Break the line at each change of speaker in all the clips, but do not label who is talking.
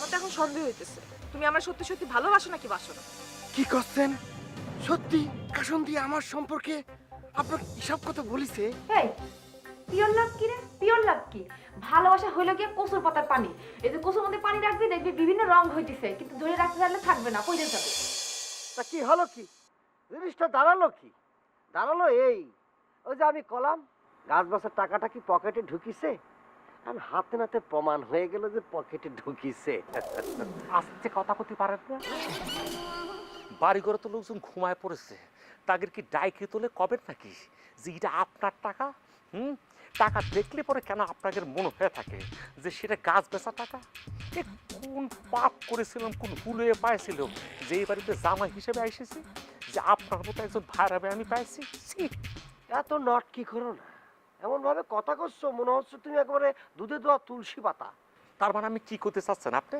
আমার তো এখন সন্দেহ হইতেছে তুমি আমার সত্যি সত্যি ভালোবাসো নাকি বাসো না।
কি করছেন? সত্যি কাসন্দি আমার সম্পর্কে আপনাকে এসব কথা বলিছে?
এই পিওর লাভ কি রে? পিওর লাভ কি? ভালোবাসা হইলো গিয়ে কসুর পাতার পানি। এই যে কসুর মধ্যে পানি রাখবি দেখবি বিভিন্ন রং হইতেছে, কিন্তু ধরে রাখতে পারলে থাকবে না, পড়ে যাবে।
তা কি হলো কি? জিনিসটা দাঁড়ালো কি? দাঁড়ালো এই, ওই যে আমি কলাম গাছ বাসার টাকাটা কি পকেটে ঢুকিছে, আর হাতে নাতে প্রমাণ হয়ে গেল যে পকেটে ঢুকিছে।
আস্তে কথা করতে পারেন না? বাড়ি ঘরে তো লোকজন ঘুমায় পড়েছে, তাদের কি ডাইকে তোলে কবেন নাকি যে এটা আপনার টাকা? টাকা দেখলে পরে কেন আপনাদের মনে হয়ে থাকে যে সেটা গাছ বেচা টাকা? এ কোন পাপ করেছিলাম, কোন ভুল হয়ে পাইছিল যে এই বাড়িতে জামাই হিসেবে এসেছি, যে আপনার মতো একজন ভাইরাবে আমি পাইছি?
এত নট কি করো না, এমন ভাবে কথা করছো মনে হচ্ছে তুমি একেবারে দুধে দোয়া তুলসী পাতা।
তার মানে আমি কি করতে চাচ্ছেন আপনি?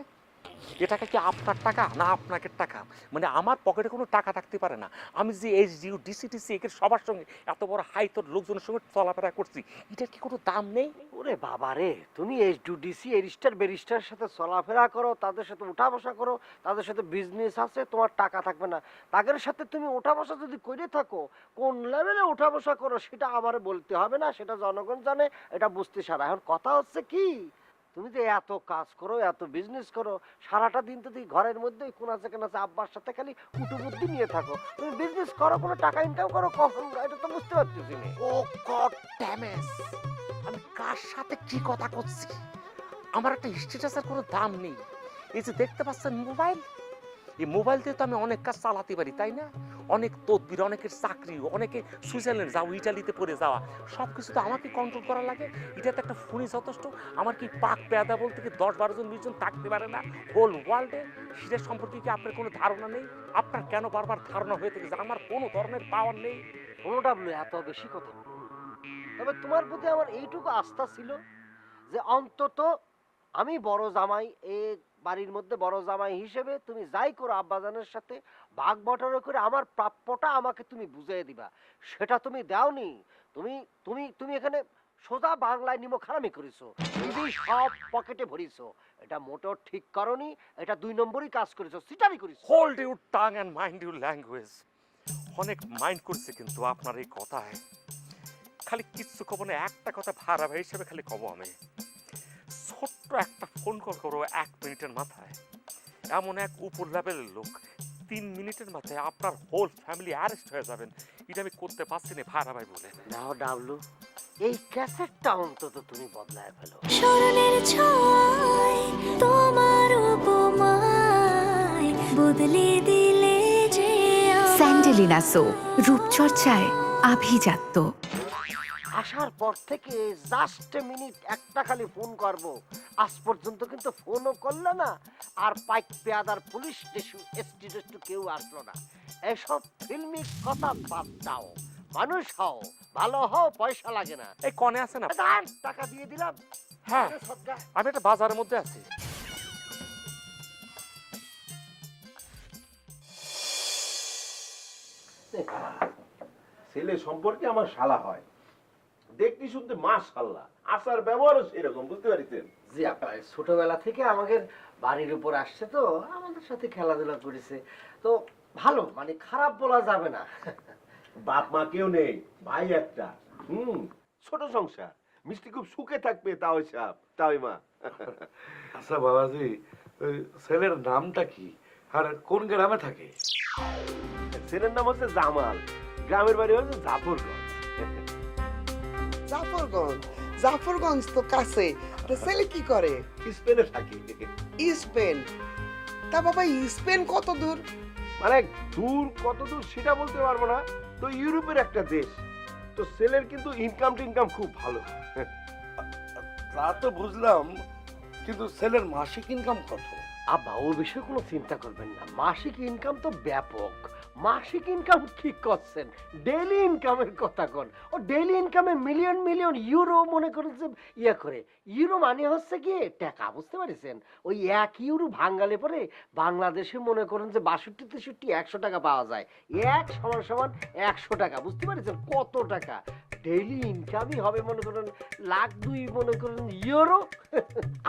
এটাকে কি আপনার টাকা না আপনাকে টাকা? মানে আমার পকেটে কোনো টাকা থাকতে পারে না, আমি যে এইচডিউ ডিসিটিসি এর সবার সঙ্গে এত বড় হাইতর লোকজনের সঙ্গে চলাফেরা করছি, এটার কি কোনো দাম নেই?
ওরে বাবা রে, তুমি এইচডিসি এরিস্টার ব্যারিস্টারের সাথে চলাফেরা করো, তাদের সাথে উঠা বসা করো, তাদের সাথে বিজনেস আছে, তোমার টাকা থাকবে না? তাদের সাথে তুমি উঠা বসা যদি করে থাকো, কোন লেভেলে উঠা বসা করো সেটা আমারে বলতে হবে না, সেটা জনগণ জানে, এটা বুঝতে সারা। এখন কথা হচ্ছে কি, তুমি যে এত কাজ করো, এত বিজনেস করো, সারাটা দিন তো তুই ঘরের মধ্যে কোনা থেকে না আব্বার সাথে খালি কুটু বুদ্ধি নিয়ে থাকো। তুমি বিজনেস করো, কোনো টাকা ইনকাম করো কখন, এটা তো বুঝতে পারতেছি না।
ও গড ড্যামেজ, আমি কার সাথে কি কথা করছি? আমার একটা স্ট্যাটাসের কোনো দাম নেই। এই যে দেখতে পাচ্ছেন মোবাইল, এই মোবাইল দিয়ে তো আমি অনেক কাজ চালাতে পারি, তাই না? অনেক তদবির, অনেকের চাকরি, অনেকে সুইজারল্যান্ড যাওয়া, ইটালিতে পড়ে যাওয়া, সব কিছু তো আমাকে কন্ট্রোল করা লাগে। এটাতে একটা ফোনই যথেষ্ট। আমার কি পাক পেয়াদা বলতে কি 10-12 জন 20 জন থাকতে পারে না হোল ওয়ার্ল্ডে? সেটার সম্পর্কে কি আপনার কোনো ধারণা নেই? আপনার কেন বারবার ধারণা হয়ে থাকে যে আমার কোনো ধরনের পাওয়ার নেই?
কোনোটা বলে এত বেশি কথা বলো। তবে তোমার প্রতি আমার এইটুকু আস্থা ছিল যে অন্তত আমি বড় জামাই, এই বাড়ির মধ্যে বড় জামাই হিসেবে তুমি যাই করো আব্বাজানের সাথে ভাগ বটরা করে আমার প্রাপ্যটা আমাকে তুমি বুঝিয়ে দিবা। সেটা তুমি দাওনি। তুমি তুমি তুমি এখানে সোজা বাংলায় নিমখারামি করেছো, তুমি সব পকেটে ভরিছো। এটা মোটেও ঠিক করনি, এটা 2 নম্বরই কাজ করেছো, সিটারি করেছো।
Hold your tongue and mind your language. অনেক মাইন্ড করছে কিন্তু আপনার এই কথায়। খালি কিচ্ছু কব না, একটা কথা ভাড়া ভাই হিসেবে খালি কব আমি, ছোট্ট একটা ফোন কল করো 1 মিনিটের মাথায়, এমন এক উপর লেভেলের লোক 3 মিনিটের মাথায় আপনার হোল ফ্যামিলি অ্যারেস্ট হয়ে যাবেন, এটা আমি করতে পারছি না ভাড়া ভাই বলে।
নাও ডাবলু, এই ক্যাসেটটা অন্তত তুমি বদলায় ফেলো।
স্মরণের ছয় তোমার উপমায় বদলে দিলে যে
স্যান্ডেলিনা সো, রূপচর্চায় আভিজাত্য।
আসার পর থেকে জাস্ট মিনিট একটা খালি ফোন করব, আজ পর্যন্ত কিন্তু ফোনও করলো না। আর পাইক পেয়াদার পুলিশ স্টেশন কেউ আসলো না। এসব ফিল্মি কথা বাদ দাও, মানুষ হও, ভালো হও, পয়সা লাগে না।
এই কনে আছেন আপনি?
দাঁড়ান, টাকা দিয়ে দিলাম।
হ্যাঁ,
আরে সদকা।
আমি একটা বাজারের মধ্যে আছি।
ছেলে সম্পর্কে আমার শালা হয়, দেখতে শুনতে মাশাআল্লাহ, আসার ব্যবহারও সেরকম, বুঝতে পারছেন?
জি আপনার ছোটবেলা থেকে আমাদের বাড়ির উপর আসছে, তো আমাদের সাথে খেলাধুলা করেছে, তো ভালো, মানে খারাপ বলা যাবে না।
বাপ মা কেউ নেই, ভাই একটা। ছোট সংসার, মিষ্টি খুব সুখে থাকবে, তাও সাপ, তাই মা।
আচ্ছা বাবাজি, ওই ছেলের নামটা কি আর কোন গ্রামে থাকে?
ছেলের নাম হচ্ছে জামাল, গ্রামের বাড়ি হচ্ছে জাফরগঞ্জ।
জাফরগঞ্জ? জাফরগঞ্জ তো কাছে। ছেলে কি করে?
স্পেনে থাকি।
স্পেন? তা বাবা স্পেন কত দূর?
মানে দূর কত দূর সেটা বলতে পারবো না, তো ইউরোপের একটা দেশ। তো ছেলের কিন্তু ইনকাম টিনকাম খুব ভালো।
তা তো বুঝলাম, কিন্তু ছেলের মাসিক ইনকাম কত?
আব্বা ও বিষয়ে কোনো চিন্তা করবেন না, মাসিক ইনকাম তো ব্যাপক। মাসিক ইনকাম ঠিক করছেন, ডেইলি ইনকামের কথা কোন। ও ডেইলি ইনকামে মিলিয়ন মিলিয়ন ইউরো মনে করেন যে ইয়ে করে। ইউরো মানে হচ্ছে কি টাকা, বুঝতে পারছেন? ওই 1 ইউরো ভাঙ্গালে পরে বাংলাদেশে মনে করেন যে 62-63 100 টাকা পাওয়া যায়। 1 = 100 টাকা, বুঝতে পারছেন কত টাকা? ডেইলি ইনকামই হবে মনে করেন লাখ 2 মনে করেন ইউরো।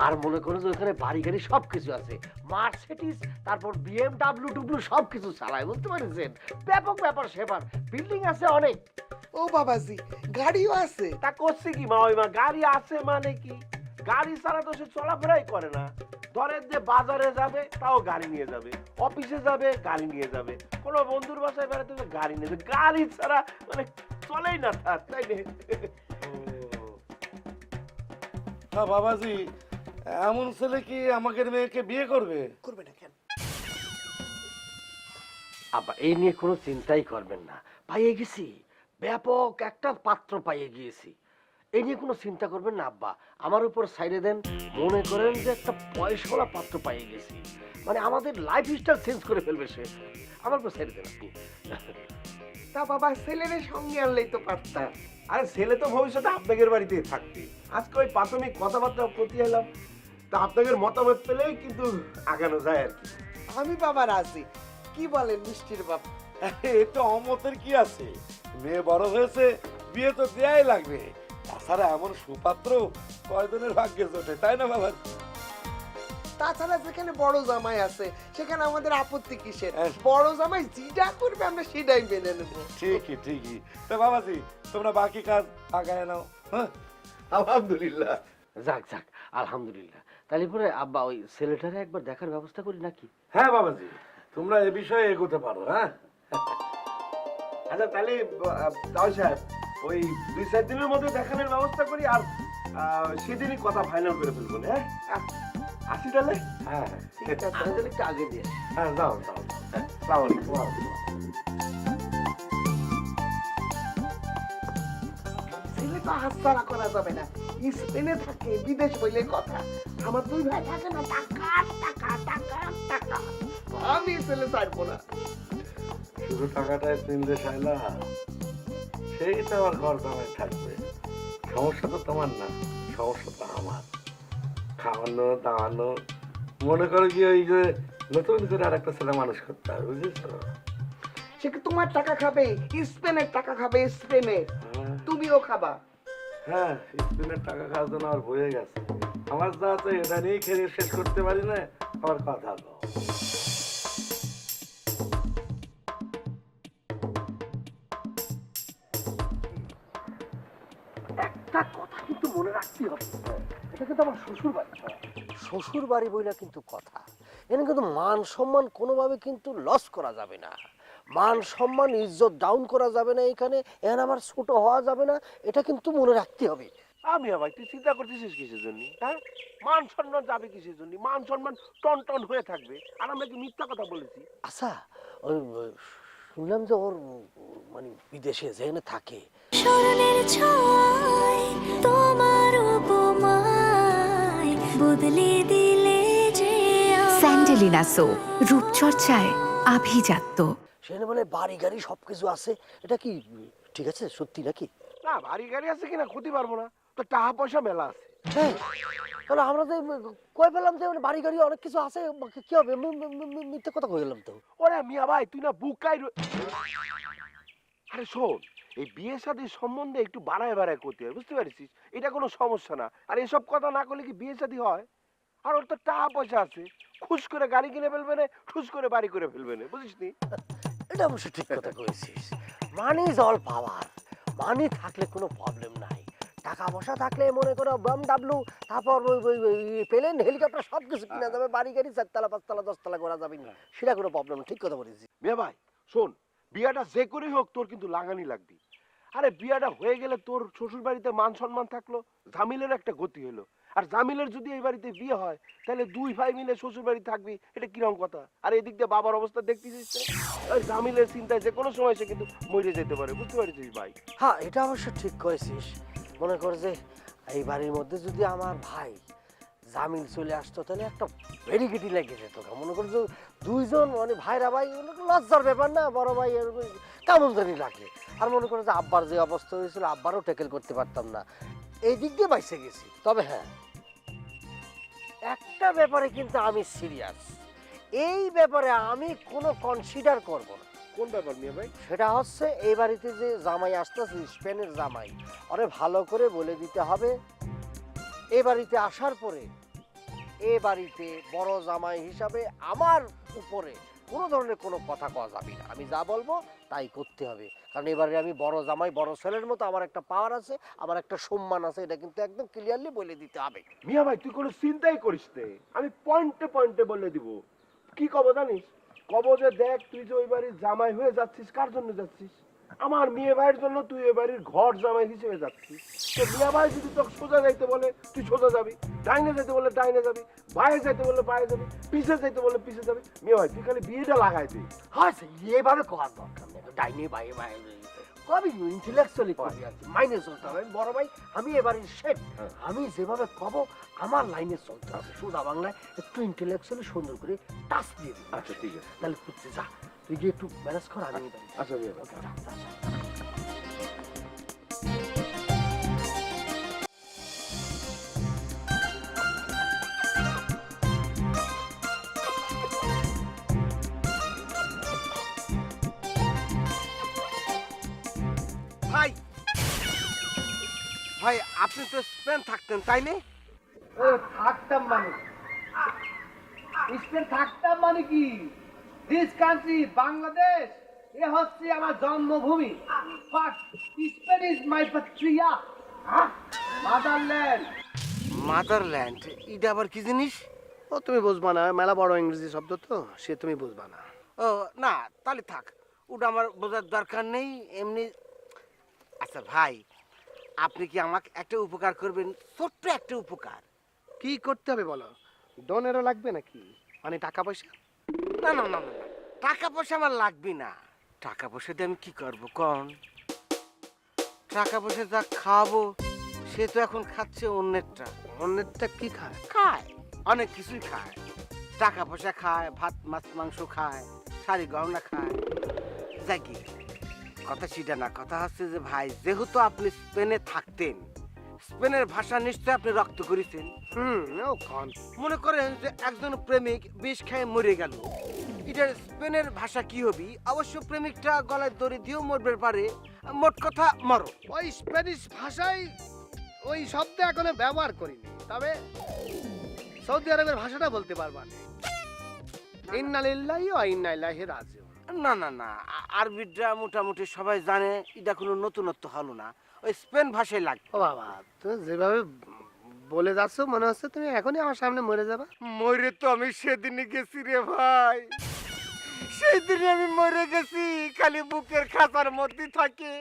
আর মনে করেন যে ওখানে বাড়ি গাড়ি সব কিছু আছে, মার্সিডিজ, তারপর BMW টুবলু সব কিছু চালায়, বুঝতে পারছেন? ব্যাপক ব্যাপার সেবার, বিল্ডিং আছে অনেক।
ও বাবাজি, গাড়িও আছে?
তা করছে কি মা ওই মা, গাড়ি আছে মানে কি? গাড়ি ছাড়া তো সে চলাফেরাই করে না। ধরেন যে বাজারে যাবে তাও গাড়ি নিয়ে যাবে, অফিসে যাবে গাড়ি নিয়ে যাবে, কোনো বন্ধুর বাসায় বেড়াতে যাবে গাড়ি নিয়ে যাবে, গাড়ি ছাড়া মানে চলেই না তার, তাই না?
তা বাবাজি, এমন ছেলে কি আমাকে মেয়েকে বিয়ে করবে?
করবে না কেন?
আব্বা এই নিয়ে কোনো চিন্তাই করবেন না, পাইয়ে গেছি, ব্যাপক একটা পাত্র পাইয়ে গিয়েছি, এই নিয়ে কোনো চিন্তা করবেন না আব্বা। আমার উপর সাইডে দেন, মনে করেন যে একটা পয়সাওয়ালা পাত্র পাইয়ে গেছি, মানে আমাদের লাইফ স্টাইল চেঞ্জ করে ফেলবে সে। আমার উপর সাইডে দেন আপনি।
তা বাবা, ছেলের সঙ্গে আনলেই তো পারতাম।
আরে ছেলে তো ভবিষ্যতে আপনাদের বাড়িতেই থাকবে। আজকে ওই প্রাথমিক কথাবার্তা প্রতি এলাম, তা আপনাদের মতামত পেলেই কিন্তু আগানো যায় আর কি।
আমি বাবা রাজি। কি বলেন মিষ্টির বাপ?
এতে অমতের কি আছে? মেয়ে বড় হয়েছে, বিয়ে তো দেয়াই লাগবে। তাছাড়া এমন সুপাত্র কয়জনের ভাগ্যে জোটে, তাই না বাবা?
তাছাড়া যেখানে বড় জামাই আছে সেখানে আমাদের আপত্তি কিসের?
হ্যাঁ।
বড় জামাই যেটা করবে আমরা সেটাই মেনে নেবো।
ঠিকই ঠিকই। তা বাবাজি, তোমরা বাকি কাজ আগায় নাও। হ্যাঁ,
আলহামদুলিল্লাহ।
যাক যাক, আলহামদুলিল্লাহ। তাহলে পরে আব্বা ওই ছেলেটারে একবার দেখার ব্যবস্থা করি নাকি?
হ্যাঁ বাবাজি, তোমরা এ বিষয়ে এগোতে পারো। হ্যাঁ,
আচ্ছা তাহলে তাও সাহেব ওই 2-4 দিনের মধ্যে দেখানোর ব্যবস্থা করি, আর সেদিনই কথা ফাইনাল করে ফেলবো। হ্যাঁ আসি তাহলে।
হ্যাঁ,
আমি তাহলে একটু আগে দিয়ে আসি।
হ্যাঁ, যাও যাও।
আসসালামু আলাইকুম।
ছেলে তো হাতছাড়া করা যাবে না, স্পেনে থাকে, বিদেশ বলে কথা। আমার 2 ভাই থাকে না, টাকা টাকা টাকা টাকা। আমি ছেলে ছাড়বো না।
শুধু টাকাটাই তিনটে চাইলা, সেই তো আমার ঘর দামে থাকবে। সমস্যা তো তোমার না, সমস্যা তো আমার। খাওয়ানো দাওয়ানো, মনে করো কি ওই যে নতুন করে আর একটা ছেলে মানুষ করতে হবে, বুঝেছো?
সে কি তোমার টাকা খাবে? স্পেনের টাকা খাবে, স্পেনের। তুমিও খাবা।
হ্যাঁ, স্পেনের টাকা খাওয়ার জন্য আমার বয়ে গেছে। আমার যা আছে এটা নিয়েই খেয়ে শেষ করতে পারি না। আমার কথা দাও।
একটা কথা কিন্তু মনে রাখতেই হবে, এটা কিন্তু আমার শ্বশুর বাড়ি। শ্বশুর বাড়ি বইলা কিন্তু কথা, এখানে কিন্তু মান সম্মান কোনোভাবে কিন্তু লস করা যাবে না, মান সম্মান ইজ্জত ডাউন করা যাবে না, এখানে এখানে আমার ছোট হওয়া যাবে না, এটা কিন্তু মনে রাখতে হবে।
আমি আবার তুই চিন্তা করতেছিস কিসের জন্য? হ্যাঁ, মান সম্মান যাবে কিসের জন্য? মান সম্মান টন টন হয়ে থাকবে। আর আমরা কি মিথ্যা কথা বলেছি?
আচ্ছা ওই শুনলাম যে ওর মানে বিদেশে যেখানে থাকে,
স্মরণের ছয় তোমার উপমায় বদলে দিলে যে
স্যান্ডেলিনা সো, রূপচর্চায় আভিজাত্য।
সেখানে মানে বাড়ি গাড়ি সবকিছু আছে, এটা কি ঠিক আছে সত্যি নাকি?
না, বাড়ি গাড়ি আছে কিনা ক্ষতি পারবো না, তো টাকা পয়সা মেলা আছে।
হ্যাঁ, তাহলে আমরা তো কই পেলাম যে বাড়ি গাড়ি অনেক কিছু আছে, কি হবে? মিথ্যে কথা কই গেলাম তো।
ওরে মিয়া ভাই, তুই না বুকাই আরে শোন, এই বিয়ে শাদীর সম্বন্ধে একটু বাড়ায় বাড়ায় করতে হয়, বুঝতে পারছিস? এটা কোনো সমস্যা না। আর এসব কথা না করলে কি বিয়ে শাদী হয়? আর ওর তো টাকা পয়সা আছে, খুশ করে গাড়ি কিনে ফেলবে না, ঠুস করে বাড়ি করে ফেলবে না, বুঝিস নি?
এটা অবশ্য ঠিক কথা কয়েছিস, মানি ইজ অল পাওয়ার, মানি থাকলে কোনো প্রবলেম নাই, টাকা পয়সা থাকলে মনে করো BMW, তারপর ওই প্লেন হেলিকপ্টার সব কিছু কিনা যাবে, বাড়ি গাড়ি 4 তলা 5 তলা 10 তলা করা যাবে না, সেটা কোনো প্রবলেম। ঠিক কথা বলেছিস।
মিয়া ভাই শোন, বিয়াটা যে করেই হোক তোর কিন্তু লাগানি লাগবে। আরে বিয়াটা হয়ে গেলে তোর শ্বশুর বাড়িতে মান সম্মান থাকলো, জামিলের একটা গতি হলো। আর জামিলের যদি এই বাড়িতে বিয়ে হয় তাহলে 2 ভাই মিলে শ্বশুর বাড়ি থাকবি, এটা কিরকম কথা? আর এদিক দিয়ে বাবার অবস্থা দেখতেছিস, ওই জামিলের চিন্তায় যে কোনো সময় সে কিন্তু মরে যেতে পারে, বুঝতে পারছিস ভাই?
হ্যাঁ, এটা অবশ্য ঠিক কয়েছিস। মনে কর যে এই বাড়ির মধ্যে যদি আমার ভাই জামিল চলে আসতো তাহলে একটা ভেরিগেটি লেগে যেত। মনে কর যে 2 জন মানে ভাইরা ভাই, লজ্জার ব্যাপার না, বড় ভাই কেমন জানি লাগে। আর মনে করো যে আব্বার যে অবস্থা হয়েছিল, আব্বারও ট্যাকেল করতে পারতাম না, এই দিক দিয়ে বাইসে গেছি। তবে হ্যাঁ, একটা ব্যাপারে কিন্তু আমি সিরিয়াস, এই ব্যাপারে আমি কোনো কনসিডার করব না।
কোন ব্যাপার মিয়া ভাই?
সেটা হচ্ছে এই বাড়িতে যে জামাই আসতেছে, স্পেনের জামাই, ওরে ভালো করে বলে দিতে হবে এ বাড়িতে আসার পরে এ বাড়িতে বড় জামাই হিসাবে আমার উপরে কোনো ধরনের কোনো কথা কওয়া যাবে না। আমি যা বলবো তাই করতে হবে, কারণ এবারে আমি বড় জামাই, বড় ছেলের মতো আমার একটা পাওয়ার আছে, আমার একটা সম্মান আছে, এটা কিন্তু একদম ক্লিয়ারলি বলে দিতে হবে।
মিয়া ভাই তুই কোনো চিন্তাই করিস নে, আমি পয়েন্টে পয়েন্টে বলে দিব। কি কব জানিস? কব যে দেখ তুই যে ওই বাড়ির জামাই হয়ে যাচ্ছিস, কার জন্য যাচ্ছিস? আমার মেয়ে ভাইয়ের জন্য তুই ওই বাড়ির ঘর জামাই হিসেবে যাচ্ছিস। তো মিয়া ভাই যদি তোকে সোজা যাইতে বলে তুই সোজা যাবি, ডাইনে যাইতে বলে ডাইনে যাবি, বাইরে যাইতে বলে বাইরে যাবি, পিছে যাইতে বলে পিছে যাবি। মিয়া ভাই তুই খালি বিয়েটা লাগাই দে।
হ্যাঁ এইভাবে করার দরকার নেই, ডাইনে বাইরে বাইরে কবি ইন্টেলেকচুয়ালি কবি আছে, মাইনে চলতে হবে। আমি বড় ভাই, আমি এবারের শেখ, আমি যেভাবে কব আমার লাইনে চলতে হবে। সোজা বাংলায় একটু ইন্টেলেকচুয়ালি সুন্দর করে টাচ দিয়ে দিই।
আচ্ছা ঠিক আছে।
তাহলে করতে যা, তুই গিয়ে একটু ম্যানেজ কর, আমি এবারে
আচ্ছা মিয়া ভাই।
ভাই, ভাই আপনি তো স্পেন থাকতেন তাই না?
ও থাকতাম মানে স্পেন থাকতাম মানে কি? দিস কান্ট্রি বাংলাদেশ, এ হচ্ছে আমার জন্মভূমি। বাট স্পেন ইজ মাই পাত্রিয়া, মাদারল্যান্ড।
মাদারল্যান্ড, এটা আবার কি জিনিস?
ও তুমি বুঝবা না, মেলা বড় ইংরেজি শব্দ তো, সে তুমি বুঝবা না।
ও না, তাহলে থাক, ওটা আমার বোঝার দরকার নেই এমনি। আচ্ছা ভাই, আপনি কি আমাকে একটা উপকার করবেন? ছোট্ট একটা উপকার।
কি করতে হবে বলো? ডোনেরও লাগবে নাকি, মানে টাকা পয়সা?
না না না না, টাকা পয়সা আমার লাগবে না। টাকা পয়সা দিয়ে আমি কি করবো কন? টাকা পয়সা যা খাওয়াবো সে তো এখন খাচ্ছে অন্যেরটা।
অন্যেরটা কি খায়?
খায়, অনেক কিছুই খায়। টাকা পয়সা খায়, ভাত মাছ মাংস খায়, শাড়ি গহনা খায়। যাই কি, কথা সেটা না, কথা হচ্ছে যে ভাই, যেহেতু আপনি স্পেনে থাকতেন, স্পেনের ভাষা নিশ্চয়ই আপনি রক্ত করেছেন।
ও কন।
মনে করেন যে একজন প্রেমিক বিষ খেয়ে মরে গেল, এটার স্পেনের ভাষা কি হবে? অবশ্য প্রেমিকটা গলায় দড়ি দিয়েও মরবে পারে, মোট কথা মরো।
ওই স্প্যানিশ ভাষায় ওই শব্দ এখনো ব্যবহার করিনি, তবে সৌদি আরবের ভাষাটা বলতে পারবা না। ইন্না লিল্লাহি ওয়া ইন্না ইলাইহি রাজিউন।
না না না, আরবিটা মোটামুটি সবাই জানে, এটা কোনো নতুনত্ব হলো না, ওই স্পেন ভাষায় লাগবে।
ও বাবা, তুমি যেভাবে বলে যাচ্ছ মনে হচ্ছে তুমি এখনই আমার সামনে মরে যাবা।
মরে তো আমি সেদিনই গেছি রে ভাই, সেই দিনে আমি মরে গেছি, খালি বুকের খাঁচার মধ্যে থাকে,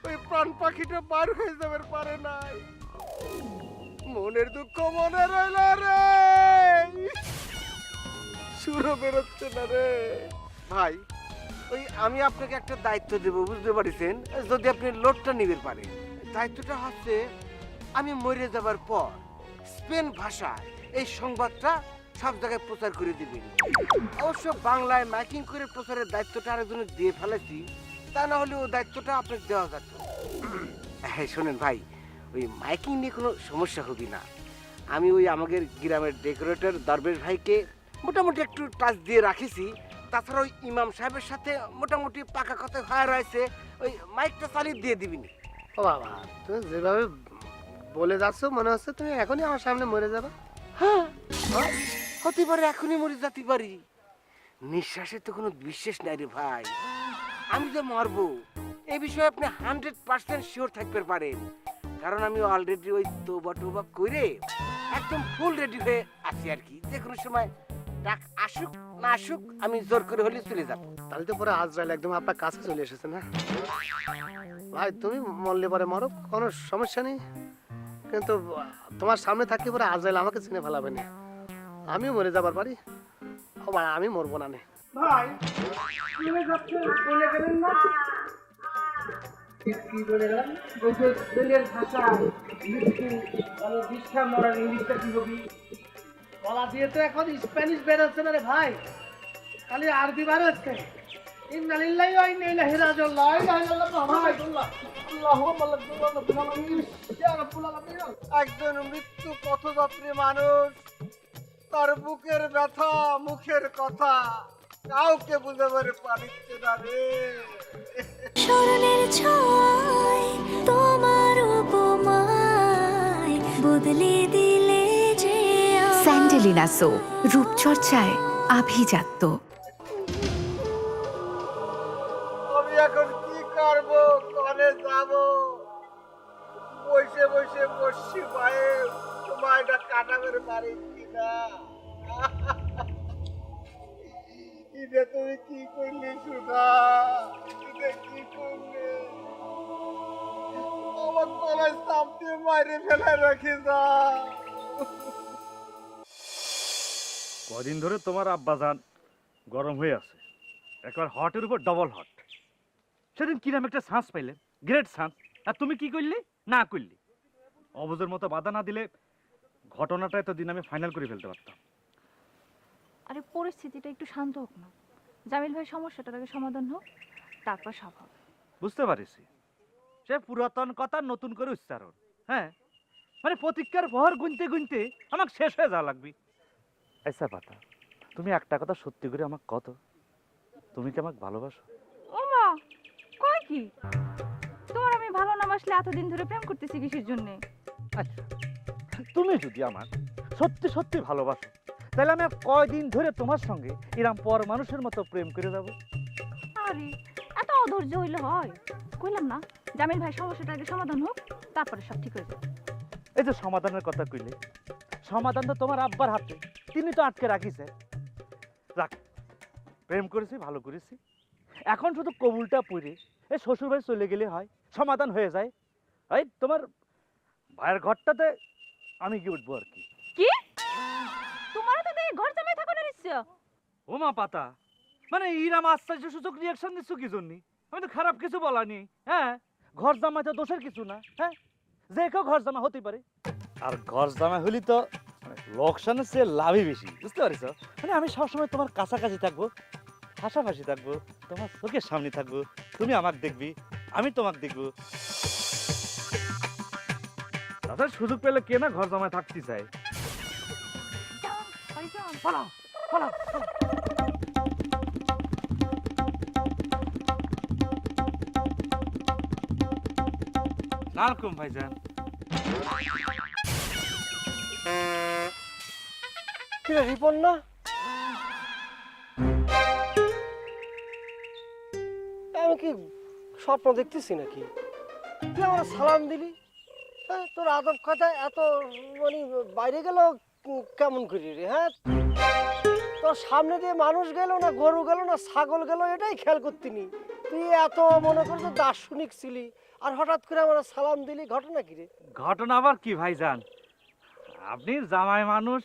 ওই প্রাণ পাখিটা বার হয়ে যাবার পারে নাই। মনের দুঃখ মনে রইল রে, সুরও বেরোচ্ছে না রে ভাই। ওই আমি আপনাকে একটা দায়িত্ব দেব, বুঝতে পারছেন? যদি আপনি লোডটা নিতে পারেন। দায়িত্বটা হচ্ছে আমি মরে যাবার পর স্পেন ভাষায় এই সংবাদটা সব জায়গায় প্রচার করে দিবেন। অবশ্য বাংলায় মাইকিং করে প্রচারের দায়িত্বটা আরেকজনের দিয়ে ফেলেছি, তা না হলে ও দায়িত্বটা আপনাকে দেওয়া যেত। হ্যাঁ শোনেন ভাই, ওই মাইকিং নিয়ে কোনো সমস্যা হবে না। আমি ওই আমাদের গ্রামের ডেকোরেটর দরবেশ ভাইকে মোটামুটি একটু টাচ দিয়ে রাখিছি। তাছাড়া ওই ইমাম সাহেবের সাথে মোটামুটি পাকা কথা হয়ে রয়েছে, ওই মাইকটা চালিয়ে দিয়ে দিবিনি।
ও বাবা, তুমি যেভাবে বলে যাচ্ছ মনে হচ্ছে তুমি এখনই আমার সামনে মরে যাবা।
হ্যাঁ, হতে পারে এখনই মরে যেতে পারি। নিঃশ্বাসে তো কোনো বিশ্বাস নাই রে ভাই, আমি যে মরবো এই বিষয়ে আপনি 100% শিওর থাকতে পারেন, কারণ আমি অলরেডি ওই তোবা টোবা করে একদম ফুল রেডি হয়ে আছি আর কি। যে কোনো সময় ডাক আসুক না আসুক আমি জোর করে হলে চলে যাবো।
তাহলে তো পরে আজরাইল একদম আপনার কাছে চলে এসেছে না ভাই? তুমি মরলে পরে মরো, কোনো সমস্যা নেই, কিন্তু তোমার সামনে থাকলে পরে আজরাইল আমাকে চিনে ফেলাবে না, আমিও মরে যাবার পারি। ও ভাই, আমি মরবো না নে ভাই। বলে গেলেন না কি বলে গেলেন? ওই যে স্পেনের ভাষা দীক্ষা মরার ইংলিশটা কি হবে? বলা দিয়ে তো এখন স্প্যানিশ বের হচ্ছে না রে ভাই, খালি আরবি বার হচ্ছে। ইন্না লিল্লাহি ওয়া ইন্না ইলাইহি রাজিউন। লা ইলাহা ইল্লাল্লাহ মুহাম্মাদুর রাসূলুল্লাহ।
একজন মৃত্যু পথযাত্রী মানুষ, তার বুকের ব্যথা মুখের কথা
কাউকে বুঝাবার পারিচ্ছে না রে।
স্মরণের ছয় তোমার উপমায় বদলে দিলে যে আমায়।
স্যান্ডেলিনা সো রূপচর্চায় আভিজাত্য।
আমি এখন কি করব, কনে যাব? বসে বসে বসছি পায়ে, সময়টা কাটা করে পারি কিনা? এটা তুমি কি করলে সুধা? এটা কি করলে? আমার গলায় চাপ দিয়ে মারে ফেলে রাখি যা।
কদিন ধরে তোমার আব্বাজান গরম হয়ে আছে, একবার হটের উপর ডবল হট। সেদিন কিরম একটা শ্বাস পাইলে, গ্রেট শ্বাস, আর তুমি কি করলে? না করলে অবুজের মতো বাধা না দিলে ঘটনাটা এতদিন আমি ফাইনাল করে ফেলতে পারতাম।
আরে পরিস্থিতিটা একটু শান্ত হোক না, জামিল ভাই সমস্যাটার আগে সমাধান হোক, তারপর সব হবে।
বুঝতে পারিছি, সে পুরাতন কথা নতুন করে উচ্চারণ। হ্যাঁ, মানে প্রতীক্ষার ভর গুনতে গুনতে আমাকে শেষ হয়ে যাওয়া লাগবে। আচ্ছা পাতা, তুমি একটা কথা সত্যি করে আমাকে কত, তুমি কি আমাকে ভালোবাসো?
ও মা, কয় কি? তোমার আমি ভালো না বাসলে এতদিন ধরে প্রেম করতেছি কিসের জন্যে?
আচ্ছা, তুমি যদি আমার সত্যি সত্যি ভালোবাসো, তাহলে আমি আর কয়দিন ধরে তোমার সঙ্গে এরম পর মানুষের মতো প্রেম করে যাবো?
আরে এত অধৈর্য হইলে হয়? কইলাম না, জামিল ভাই সমস্যাটা আগে সমাধান হোক, তারপরে সব ঠিক হয়ে যাবে।
এই যে সমাধানের কথা কইলে, সমাধান তো তোমার আব্বার হাতে, তিনি তো আটকে রাখিছে। রাখ, প্রেম করেছি, ভালো করেছি, এখন শুধু কবুলটা পড়ে এই শ্বশুর বাড়ি চলে গেলে হয়, সমাধান হয়ে যায়। এই তোমার ভাইয়ের ঘরটাতে আমি গিয়ে উঠবো আর কি।
কি? তোমারও তো দেখি ঘর জামাই থাকানোর ইচ্ছা।
ও মা পাতা, মানে ইরাম আশ্চর্য সূচক রিয়াকশন দিচ্ছ কি জন্য? আমি তো খারাপ কিছু বলানি। হ্যাঁ, ঘর জামাই তো দোষের কিছু না। হ্যাঁ, যে কেউ ঘর জামা হতে পারে, আর ঘর জামা হলি তো লোকসানের চেয়ে লাভই বেশি। বুঝতে পারিস? মানে আমি সবসময় তোমার কাছাকাছি থাকবো, পাশাপাশি থাকবো, তোমার চোখের সামনে থাকবো, তুমি আমাকে দেখবি, আমি তোমাকে দেখবো। তাদের সুযোগ পেলে কে না ঘর জামায় থাকতে চায়। পালাও, পালাও, পালাও। নালকুম ভাইজান।
কি রে রিপন না? আমি কি স্বপ্ন দেখতেছি নাকি? তুই আমার সালাম দিলি, হ্যাঁ, তোর আদব কথা এত মানে বাইরে গেল কেমন করি রে? হ্যাঁ, তোর সামনে দিয়ে মানুষ গেল না গরু গেল না ছাগল গেল এটাই খেয়াল করতিনি। তুই এত মনে কর যে দার্শনিক ছিলি, আর হঠাৎ করে আমার সালাম দিলি, ঘটনা কি রে?
ঘটনা আবার কি ভাইজান? আপনি জামাই মানুষ,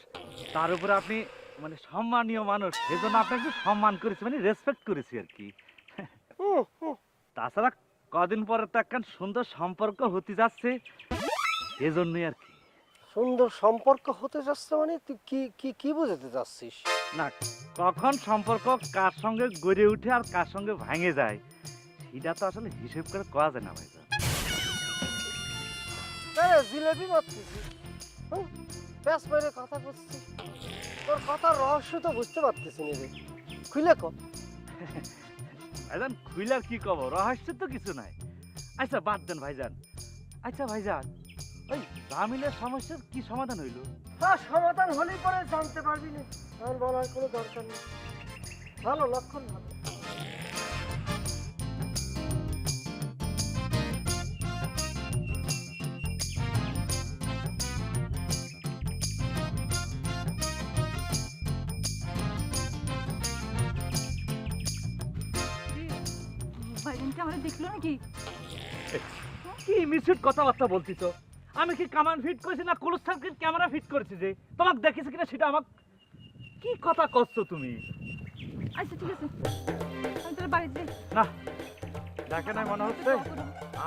তার উপরে আপনি মানে সম্মানীয় মানুষ, সেজন্য আপনাকে সম্মান করেছি, মানে রেসপেক্ট করেছি আর কি। তাছাড়া কদিন পরে তো একটা সুন্দর সম্পর্ক হতে যাচ্ছে, এজন্যই আর কি।
সুন্দর সম্পর্ক হতে যাচ্ছে মানে তুই কি কি কি বোঝাতে যাচ্ছিস?
না, কখন সম্পর্ক কার সঙ্গে গড়ে উঠে আর কার সঙ্গে ভাঙে যায়, সেটা তো আসলে হিসেব করে করা যায় না ভাইজান।
জিলেবি মারতেছি, ব্যাস বাইরে কথা বলছি, তোর কথার রহস্য তো বুঝতে পারতেছি না রে, খুলে কর।
ভাইজান খুইলার কি কব, রহস্য তো কিছু নাই। আচ্ছা বাদ দেন ভাইজান। আচ্ছা ভাইজান, ওই জামিলের সমস্যার কি সমাধান হইল?
হ্যাঁ, সমাধান হলেই পরে জানতে পারবি না, আমার বলার কোনো দরকার নেই। ভালো লক্ষণ, ভালো।
ভাইজানটা আমরা দেখলো নাকি?
কি মিসিট কথাবার্তা বলছিস? আমি কি কামান ফিট করেছি না কুলুস্থানকে ক্যামেরা ফিট করেছি যে তোমাকে দেখেছি কিনা সেটা আমাকে কি কথা করছো তুমি?
আচ্ছা ঠিক আছে, আমি তোর বাড়িতে যাই।
না, দেখে না মনে হচ্ছে।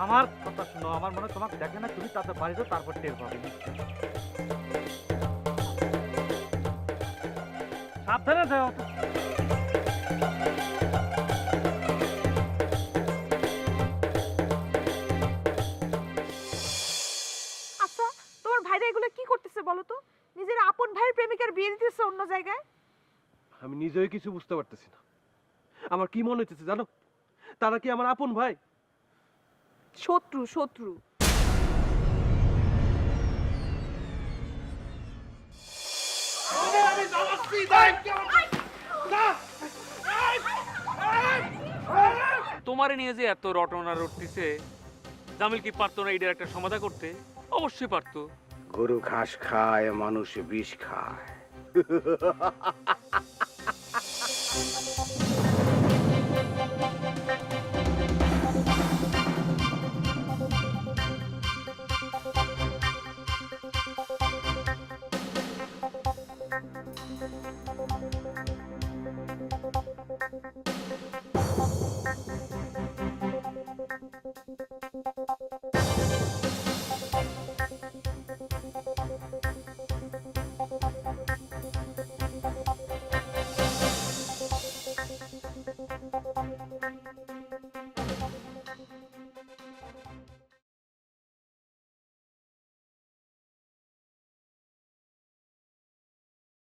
আমার কথা শুনো, আমার মনে হয় তোমাকে দেখে না, তুমি তাতে বাড়ি যাও, তারপর টের পাবে। সাবধানে যাও।
আচ্ছা, তোমার ভাইরা এগুলো কি করতেছে বলো তো? নিজের আপন ভাইয়ের প্রেমিকার বিয়ে দিতেছে অন্য জায়গায়।
আমি নিজেই কিছু বুঝতে পারতেছি না। আমার কি মনে হইতেছে জানো, তারা কি আমার আপন ভাই?
শত্রু শত্রু।
তোমারে নিয়ে যে এত রটনা রটতিছে, জামিল কি পারতো না এটার একটা সমাধান করতে? অবশ্যই পারতো।
গরু ঘাস খায়, মানুষ বিষ খায়।